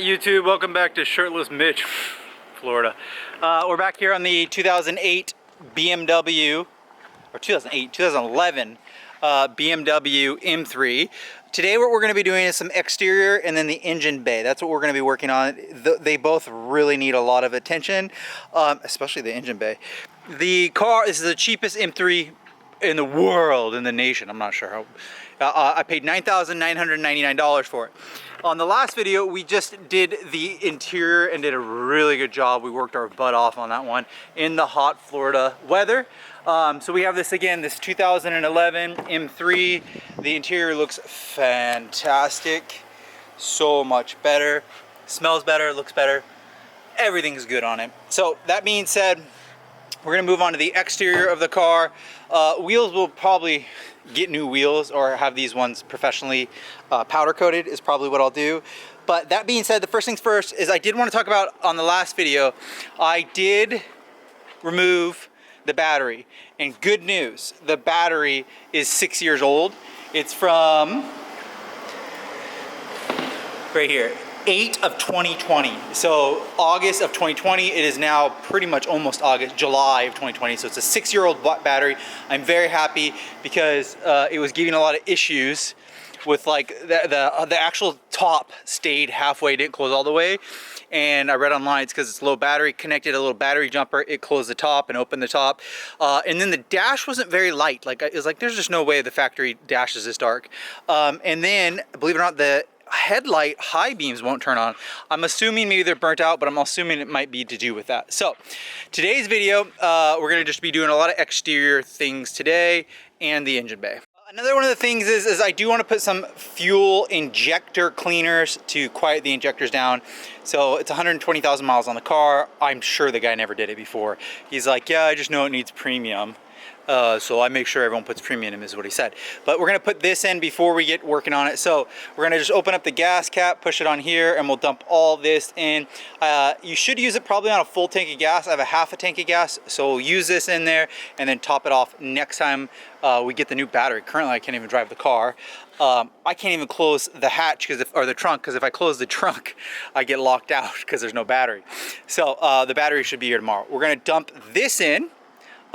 YouTube? Welcome back to Shirtless Mitch, Florida. We're back here on the 2008 BMW, or 2011 BMW M3. Today what we're going to be doing is some exterior and then the engine bay. That's what we're going to be working on. They both really need a lot of attention, especially the engine bay. The car is the cheapest M3 in the world, in the nation. I'm not sure how. I paid $9,999 for it. On the last video, we just did the interior and did a really good job. We worked our butt off on that one in the hot Florida weather. So we have this again, this 2011 M3. The interior looks fantastic. So much better. Smells better, looks better. Everything's good on it. So that being said, we're gonna move on to the exterior of the car. Wheels will probably get new wheels or have these ones professionally powder coated is probably what I'll do. But that being said, the first things first is I did want to talk about on the last video, I did remove the battery. And good news, the battery is 6 years old. It's from right here. 8 of 2020. So August of 2020, it is now pretty much almost July of 2020. So it's a 6-year-old battery. I'm very happy because it was giving a lot of issues with like the actual top stayed halfway, didn't close all the way. And I read online it's because it's low battery, connected a little battery jumper, it closed the top and opened the top. And then the dash wasn't very light. Like it was like, there's just no way the factory dash is this dark. And then, believe it or not, the headlight high beams won't turn on. I'm assuming maybe they're burnt out, but I'm assuming it might be to do with that. So today's video, we're gonna just be doing a lot of exterior things today and the engine bay. Another one of the things is I do want to put some fuel injector cleaners to quiet the injectors down. So it's 120,000 miles on the car. I'm sure the guy never did it before. He's like, yeah, I just know it needs premium. So I make sure everyone puts premium in, is what he said. But we're gonna put this in before we get working on it. So we're gonna just open up the gas cap, push it on here, and we'll dump all this in. You should use it probably on a full tank of gas. I have a half a tank of gas, so we'll use this in there and then top it off next time we get the new battery. Currently, I can't even drive the car. I can't even close the hatch or the trunk, because if I close the trunk, I get locked out because there's no battery. So the battery should be here tomorrow. We're gonna dump this in.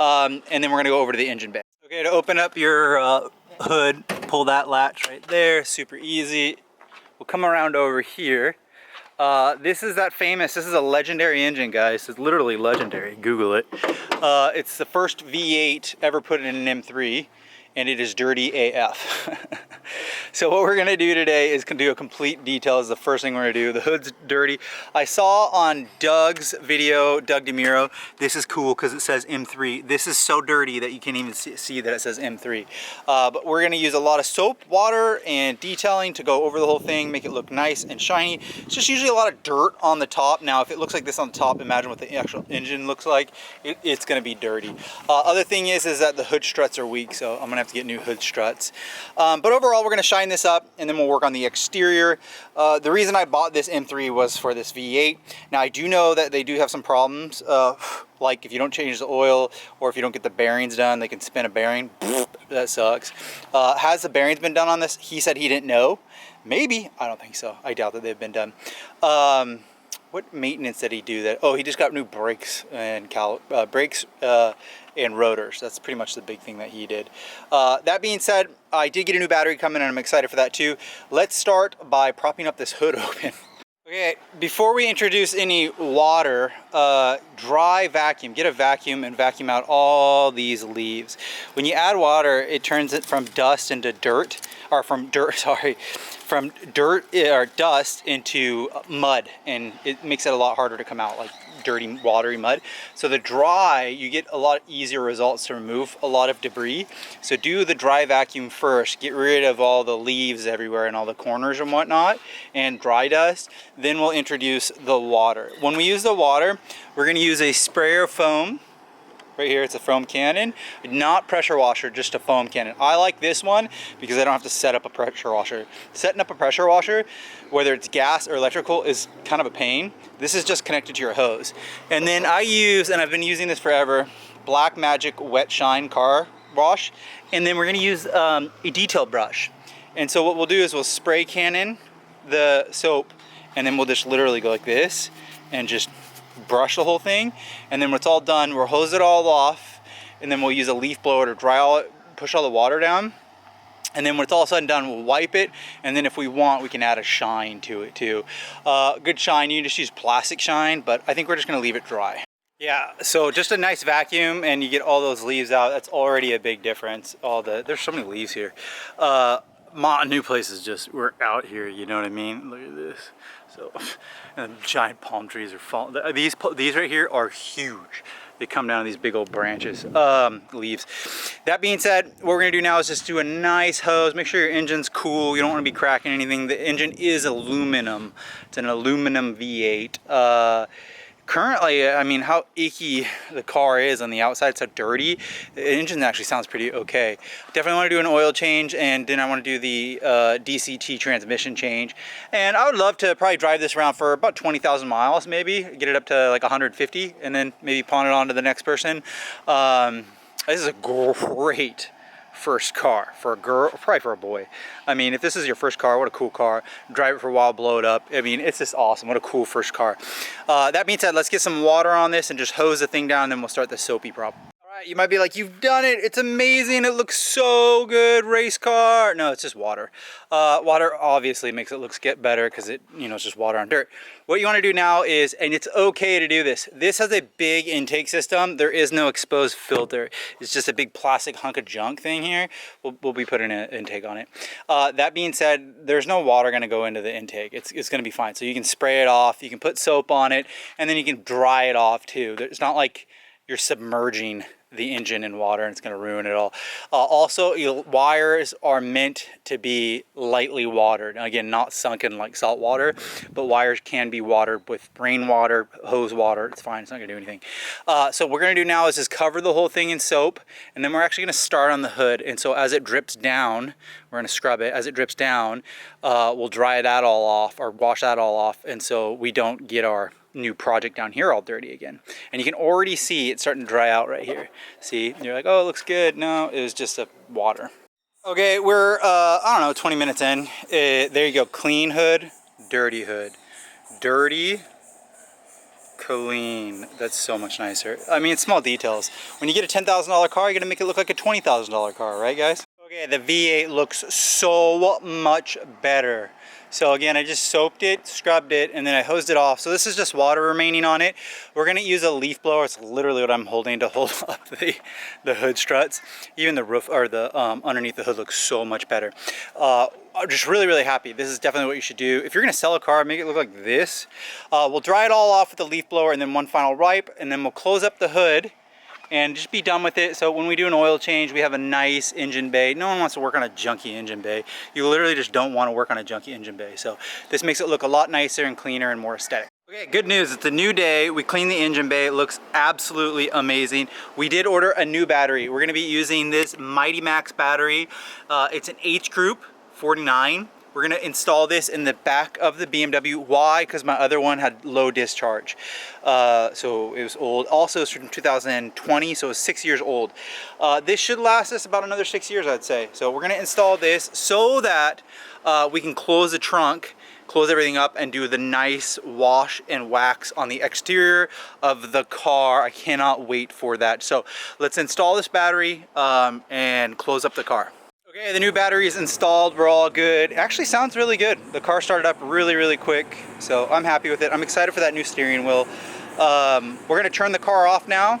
And then we're gonna go over to the engine bay. Okay, to open up your hood, pull that latch right there, super easy. We'll come around over here. This is this is a legendary engine, guys. It's literally legendary, Google it. It's the first V8 ever put in an M3, and it is dirty AF. So what we're gonna do today is do a complete detail. Is the first thing we're gonna do. The hood's dirty. I saw on Doug's video, Doug DeMuro, this is cool because it says M3. This is so dirty that you can't even see that it says M3. But we're gonna use a lot of soap, water, and detailing to go over the whole thing, make it look nice and shiny. It's just usually a lot of dirt on the top. Now, if it looks like this on the top, imagine what the actual engine looks like. It's gonna be dirty. Other thing is that the hood struts are weak, so I'm gonna have to get new hood struts. But overall, we're gonna shine this up and then we'll work on the exterior. The reason I bought this M3 was for this V8. Now I do know that they do have some problems, like if you don't change the oil or if you don't get the bearings done, they can spin a bearing. That sucks. Has the bearings been done on this? He said he didn't know. Maybe, I don't think so. I doubt that they've been done. What maintenance did he do that? Oh, he just got new brakes and and rotors. That's pretty much the big thing that he did. That being said, I did get a new battery coming and I'm excited for that too. Let's start by propping up this hood open. Okay, before we introduce any water, dry vacuum. Get a vacuum and vacuum out all these leaves. When you add water, it turns it from dust into dirt, or from dirt, sorry, from dirt or dust into mud, and it makes it a lot harder to come out, like dirty, watery mud. So the dry, you get a lot easier results to remove a lot of debris. So do the dry vacuum first, get rid of all the leaves everywhere and all the corners and whatnot, and dry dust. Then we'll introduce the water. When we use the water, we're gonna use a sprayer foam. Right here, it's a foam cannon, not pressure washer, just a foam cannon. I like this one because I don't have to set up a pressure washer. Setting up a pressure washer, whether it's gas or electrical, is kind of a pain. This is just connected to your hose. And then I use, and I've been using this forever, Black Magic Wet Shine Car Wash. And then we're gonna use a detail brush. And so what we'll do is we'll spray cannon the soap and then we'll just literally go like this and just brush the whole thing. And then when it's all done, we'll hose it all off, and then we'll use a leaf blower to dry all it, push all the water down. And then when it's all said and done, we'll wipe it, and then if we want, we can add a shine to it too. Good shine, you just use plastic shine, but I think we're just gonna leave it dry. Yeah, so just a nice vacuum and you get all those leaves out. That's already a big difference. There's so many leaves here. My new place is just, we're out here, you know what I mean? Look at this. So, and giant palm trees are falling. These right here are huge. They come down these big old branches, leaves. That being said, what we're gonna do now is just do a nice hose. Make sure your engine's cool. You don't wanna be cracking anything. The engine is aluminum. It's an aluminum V8. Currently, I mean, how icky the car is on the outside, so dirty. The engine actually sounds pretty okay. Definitely want to do an oil change, and then I want to do the DCT transmission change. And I would love to probably drive this around for about 20,000 miles, maybe get it up to like 150, and then maybe pawn it on to the next person. This is a great first car for a girl, probably for a boy. I mean, if this is your first car, what a cool car. Drive it for a while, blow it up. I mean, it's just awesome. What a cool first car. That being said, let's get some water on this and just hose the thing down, and then we'll start the soapy problem. All right, you might be like, you've done it. It's amazing. It looks so good, race car. No, it's just water. Water obviously makes it get better because it, you know, it's just water on dirt. What you want to do now is, and it's okay to do this. This has a big intake system. There is no exposed filter. It's just a big plastic hunk of junk thing here. We'll be putting an intake on it. That being said, there's no water going to go into the intake. It's going to be fine. So you can spray it off. You can put soap on it, and then you can dry it off too. It's not like you're submerging the engine in water and it's going to ruin it all. Also, wires are meant to be lightly watered. Again, not sunken like salt water, but wires can be watered with rainwater, hose water. It's fine. It's not going to do anything. So what we're going to do now is just cover the whole thing in soap, and then we're actually going to start on the hood. And so as it drips down, we're going to scrub it. As it drips down, we'll dry that all off or wash that all off, and so we don't get our new project down here all dirty again. And you can already see it's starting to dry out right here. See, and you're like, oh, it looks good. No, it was just a water. Okay, we're I don't know, 20 minutes in. There you go. Clean hood, dirty hood. Dirty, clean. That's so much nicer. I mean, it's small details. When you get a $10,000 car, you're gonna make it look like a $20,000 car, right, guys? Okay, the V8 looks so much better. So again, I just soaped it, scrubbed it, and then I hosed it off. So this is just water remaining on it. We're gonna use a leaf blower. It's literally what I'm holding to hold up the hood struts. Even the roof, or the underneath the hood looks so much better. I'm just really, really happy. This is definitely what you should do. If you're gonna sell a car, make it look like this. We'll dry it all off with the leaf blower and then one final wipe, and then we'll close up the hood and just be done with it. So when we do an oil change, we have a nice engine bay. No one wants to work on a junky engine bay. You literally just don't want to work on a junky engine bay. So this makes it look a lot nicer and cleaner and more aesthetic. Okay, good news. It's a new day. We cleaned the engine bay. It looks absolutely amazing. We did order a new battery. We're going to be using this Mighty Max battery. It's an H group 49. We're gonna install this in the back of the BMW. Why? Because my other one had low discharge. So it was old. Also, it's from 2020, so it's 6 years old. This should last us about another 6 years, I'd say. So we're gonna install this so that we can close the trunk, close everything up, and do the nice wash and wax on the exterior of the car. I cannot wait for that. So let's install this battery and close up the car. Okay, the new battery is installed. We're all good. It actually sounds really good. The car started up really, really quick, so I'm happy with it. I'm excited for that new steering wheel. We're gonna turn the car off now,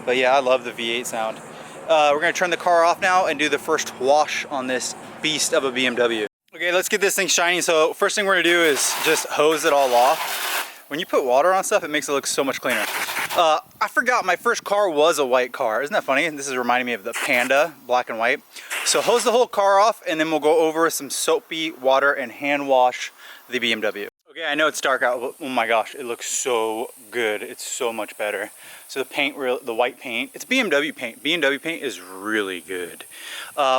but yeah, I love the V8 sound. We're gonna turn the car off now and do the first wash on this beast of a BMW. Okay, let's get this thing shiny. So first thing we're gonna do is just hose it all off. When you put water on stuff, it makes it look so much cleaner. I forgot my first car was a white car. Isn't that funny? This is reminding me of the Panda, black and white. So hose the whole car off, and then we'll go over some soapy water and hand wash the BMW. Okay, I know it's dark out, but oh my gosh, it looks so good. It's so much better. So the paint, the white paint, it's BMW paint. BMW paint is really good.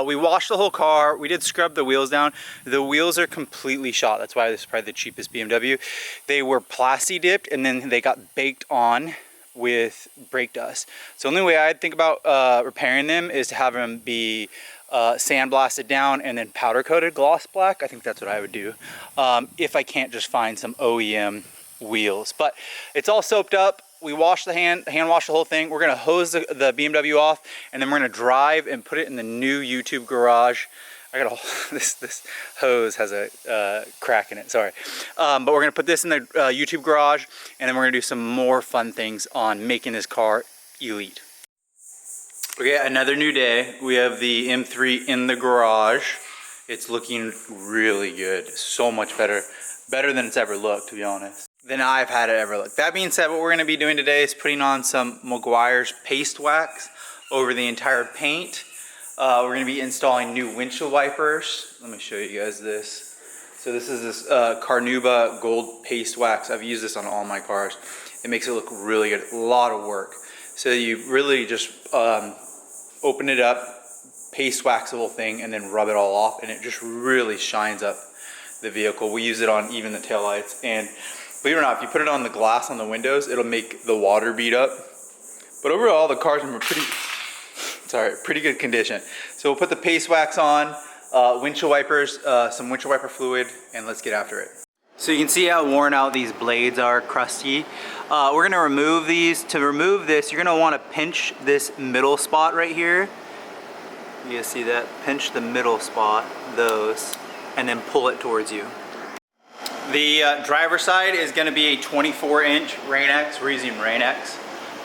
We washed the whole car. We did scrub the wheels down. The wheels are completely shot. That's why this is probably the cheapest BMW. They were plasti dipped, and then they got baked on with brake dust. So the only way I'd think about repairing them is to have them be sandblasted down and then powder coated gloss black. I think that's what I would do if I can't just find some OEM wheels. But it's all soaped up. We washed the hand wash the whole thing. We're gonna hose the BMW off, and then we're gonna drive and put it in the new YouTube garage. I got this hose has a crack in it, sorry. But we're gonna put this in the YouTube garage, and then we're gonna do some more fun things on making this car elite. Okay, another new day. We have the M3 in the garage. It's looking really good. So much better than it's ever looked, to be honest. Than I've had it ever look. That being said, what we're gonna be doing today is putting on some Meguiar's paste wax over the entire paint. We're gonna be installing new windshield wipers. Let me show you guys this. So this is this Carnauba gold paste wax. I've used this on all my cars. It makes it look really good, a lot of work. So you really just open it up, paste wax the whole thing, and then rub it all off, and it just really shines up the vehicle. We use it on even the taillights, and believe it or not, if you put it on the glass on the windows, it'll make the water bead up. But overall, the car's in pretty good condition. So we'll put the paste wax on, windshield wipers, some windshield wiper fluid, and let's get after it. So you can see how worn out these blades are, crusty. We're gonna remove these. To remove this, you're gonna wanna pinch this middle spot right here. You guys see that? Pinch the middle spot, those, and then pull it towards you. The driver's side is going to be a 24-inch Rain-X. We're using Rain-X,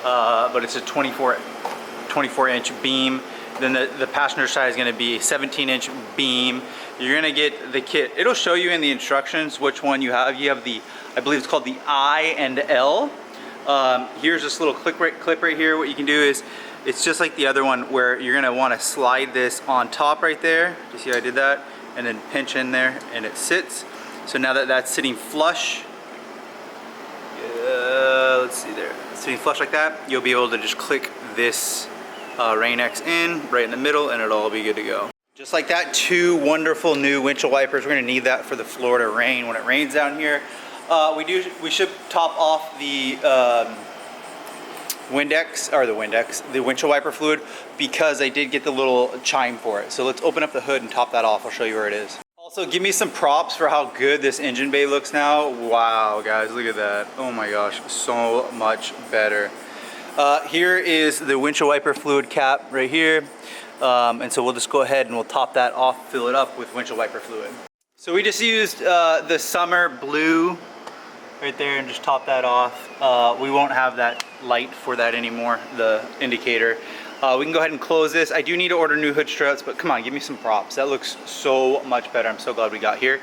but it's a 24-inch beam. Then the passenger side is going to be a 17-inch beam. You're going to get the kit. It'll show you in the instructions which one you have. You have the, I believe it's called the I and L. Here's this little clip right here. What you can do is, it's just like the other one where you're going to want to slide this on top right there. You see how I did that? And then pinch in there and it sits. So now that that's sitting flush, let's see there, sitting flush like that, you'll be able to just click this Rain-X in right in the middle, and it'll all be good to go. Just like that, 2 wonderful new windshield wipers. We're gonna need that for the Florida rain when it rains down here. We should top off the the windshield wiper fluid, because I did get the little chime for it. So let's open up the hood and top that off. I'll show you where it is. Also, give me some props for how good this engine bay looks now. Wow, guys, look at that. Oh my gosh, so much better. Here is the windshield wiper fluid cap right here. And so we'll just go ahead and we'll top that off, fill it up with windshield wiper fluid. So we just used the summer blue right there and just top that off. We won't have that light for that anymore, the indicator. We can go ahead and close this. I do need to order new hood struts, but come on, give me some props. That looks so much better. I'm so glad we got here.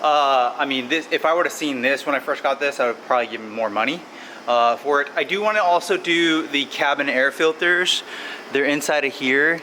I mean, this, if I would have seen this when I first got this, I would probably give more money for it. I do want to also do the cabin air filters. They're inside of here.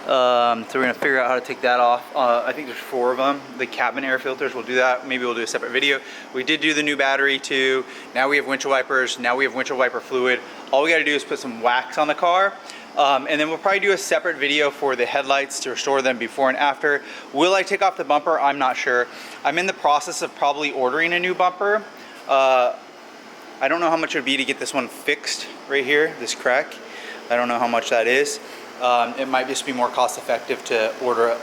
So we're gonna figure out how to take that off. I think there's 4 of them. The cabin air filters, we'll do that. Maybe we'll do a separate video. We did do the new battery too. Now we have windshield wipers. Now we have windshield wiper fluid. All we gotta do is put some wax on the car. And then we'll probably do a separate video for the headlights to restore them before and after. Will I take off the bumper? I'm not sure. I'm in the process of probably ordering a new bumper. I don't know how much it would be to get this one fixed right here, this crack. I don't know how much that is. It might just be more cost effective to order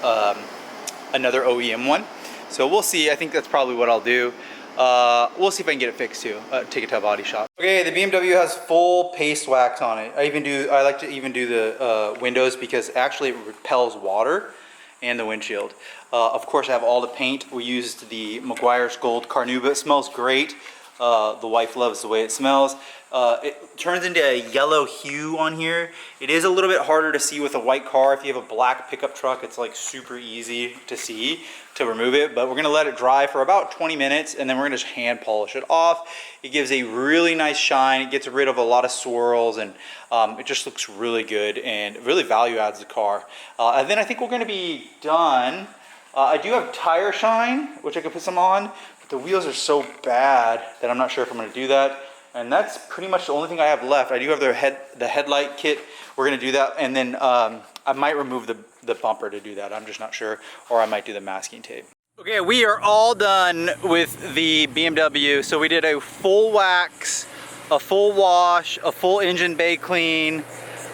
another OEM one. So we'll see. I think that's probably what I'll do. We'll see if I can get it fixed too. Take it to a body shop. Okay, the BMW has full paste wax on it. I like to even do the windows because actually it repels water and the windshield. Of course, I have all the paint. We used the Meguiar's Gold Carnauba. It smells great. The wife loves the way it smells. It turns into a yellow hue on here. It is a little bit harder to see with a white car. If you have a black pickup truck, it's like super easy to see to remove it, but we're gonna let it dry for about 20 minutes and then we're gonna just hand polish it off. It gives a really nice shine. It gets rid of a lot of swirls and it just looks really good and really value adds the car. And then I think we're gonna be done. I do have tire shine, which I could put some on, but the wheels are so bad that I'm not sure if I'm gonna do that. And that's pretty much the only thing I have left. I do have the headlight kit. We're gonna do that, and then I might remove the bumper to do that. I'm just not sure, or I might do the masking tape. Okay, we are all done with the BMW. So we did a full wax, a full wash, a full engine bay clean,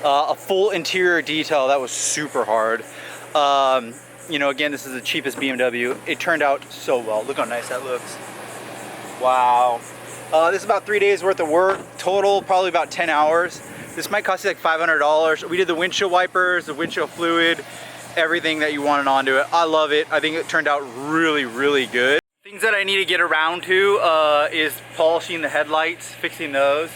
a full interior detail. That was super hard. You know, again, this is the cheapest BMW. It turned out so well. Look how nice that looks. Wow. This is about 3 days worth of work. Total, probably about 10 hours. This might cost you like $500. We did the windshield wipers, the windshield fluid, everything that you wanted onto it. I love it. I think it turned out really, really good. Things that I need to get around to is polishing the headlights, fixing those.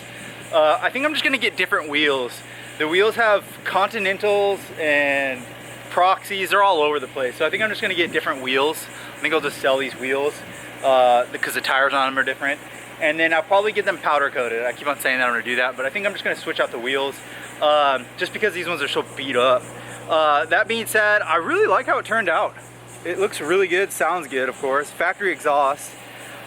I think I'm just gonna get different wheels. The wheels have Continentals and Proxies, they're all over the place. So I think I'm just gonna get different wheels. I think I'll just sell these wheels because the tires on them are different. And then I'll probably get them powder coated. I keep on saying that I'm gonna do that, but I think I'm just gonna switch out the wheels just because these ones are so beat up. That being said, I really like how it turned out. It looks really good, sounds good, of course. Factory exhaust.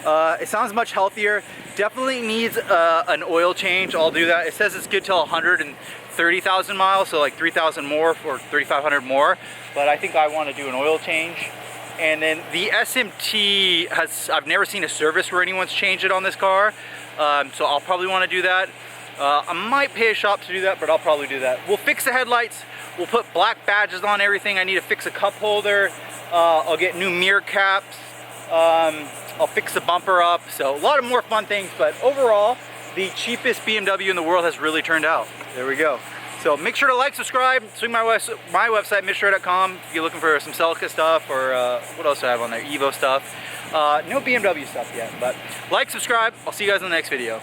It sounds much healthier. Definitely needs an oil change. I'll do that. It says it's good till 130,000 miles, so like 3,000 more or 3,500 more. But I think I want to do an oil change. And then the SMT I've never seen a service where anyone's changed it on this car. So I'll probably want to do that. I might pay a shop to do that, but I'll probably do that. We'll fix the headlights. We'll put black badges on everything. I need to fix a cup holder. I'll get new mirror caps. I'll fix the bumper up. So a lot of more fun things, but overall, the cheapest BMW in the world has really turned out. There we go. So make sure to like, subscribe, swing my website, mitchdore.com, if you're looking for some CELICA stuff, or what else do I have on there, Evo stuff. No BMW stuff yet, but like, subscribe. I'll see you guys in the next video.